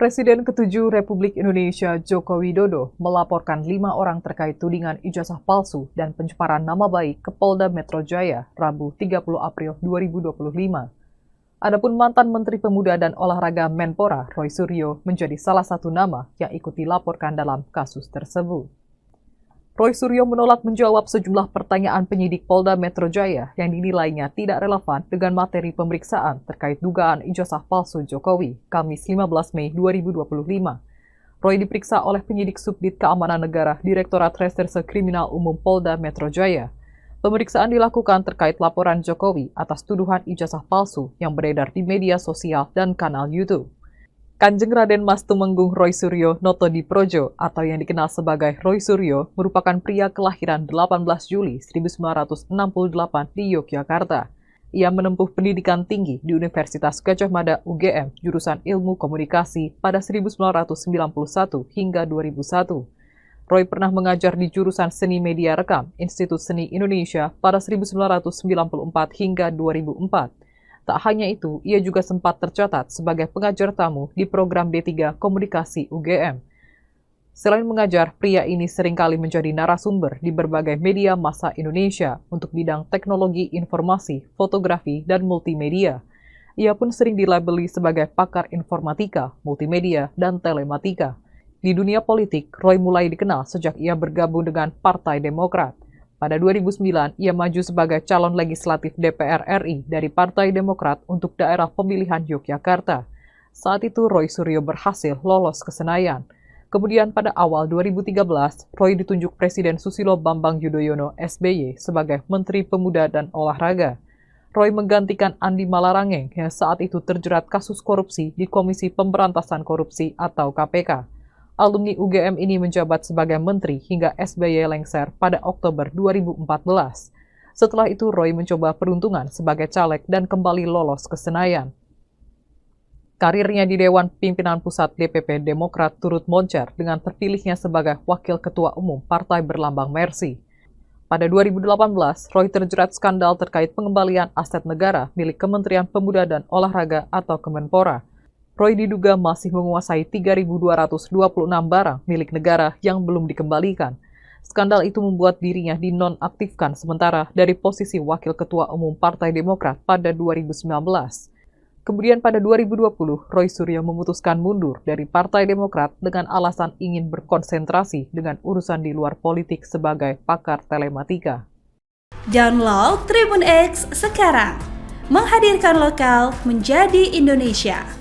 Presiden ke-7 Republik Indonesia Joko Widodo melaporkan 5 orang terkait tudingan ijazah palsu dan pencemaran nama baik ke Polda Metro Jaya, Rabu 30 April 2025. Adapun mantan Menteri Pemuda dan Olahraga Menpora, Roy Suryo, menjadi salah satu nama yang ikut dilaporkan dalam kasus tersebut. Roy Suryo menolak menjawab sejumlah pertanyaan penyidik Polda Metro Jaya yang dinilainya tidak relevan dengan materi pemeriksaan terkait dugaan ijazah palsu Jokowi, Kamis 15 Mei 2025. Roy diperiksa oleh penyidik Subdit Keamanan Negara Direktorat Reserse Kriminal Umum Polda Metro Jaya. Pemeriksaan dilakukan terkait laporan Jokowi atas tuduhan ijazah palsu yang beredar di media sosial dan kanal YouTube. Kanjeng Raden Mas Tumenggung Roy Suryo Notodiprojo atau yang dikenal sebagai Roy Suryo merupakan pria kelahiran 18 Juli 1968 di Yogyakarta. Ia menempuh pendidikan tinggi di Universitas Gadjah Mada UGM jurusan Ilmu Komunikasi pada 1991 hingga 2001. Roy pernah mengajar di jurusan Seni Media Rekam Institut Seni Indonesia pada 1994 hingga 2004. Tak hanya itu, ia juga sempat tercatat sebagai pengajar tamu di program D3 Komunikasi UGM. Selain mengajar, pria ini seringkali menjadi narasumber di berbagai media massa Indonesia untuk bidang teknologi informasi, fotografi, dan multimedia. Ia pun sering dilabeli sebagai pakar informatika, multimedia, dan telematika. Di dunia politik, Roy mulai dikenal sejak ia bergabung dengan Partai Demokrat. Pada 2009, ia maju sebagai calon legislatif DPR RI dari Partai Demokrat untuk daerah pemilihan Yogyakarta. Saat itu, Roy Suryo berhasil lolos ke Senayan. Kemudian pada awal 2013, Roy ditunjuk Presiden Susilo Bambang Yudhoyono SBY sebagai Menteri Pemuda dan Olahraga. Roy menggantikan Andi Malarangeng yang saat itu terjerat kasus korupsi di Komisi Pemberantasan Korupsi atau KPK. Alumni UGM ini menjabat sebagai menteri hingga SBY lengser pada Oktober 2014. Setelah itu, Roy mencoba peruntungan sebagai caleg dan kembali lolos ke Senayan. Karirnya di Dewan Pimpinan Pusat DPP Demokrat turut moncer dengan terpilihnya sebagai Wakil Ketua Umum Partai Berlambang Mercy. Pada 2018, Roy terjerat skandal terkait pengembalian aset negara milik Kementerian Pemuda dan Olahraga atau Kemenpora. Roy diduga masih menguasai 3.226 barang milik negara yang belum dikembalikan. Skandal itu membuat dirinya dinonaktifkan sementara dari posisi Wakil Ketua Umum Partai Demokrat pada 2019. Kemudian pada 2020, Roy Suryo memutuskan mundur dari Partai Demokrat dengan alasan ingin berkonsentrasi dengan urusan di luar politik sebagai pakar telematika. Download Tribun X sekarang, menghadirkan lokal menjadi Indonesia.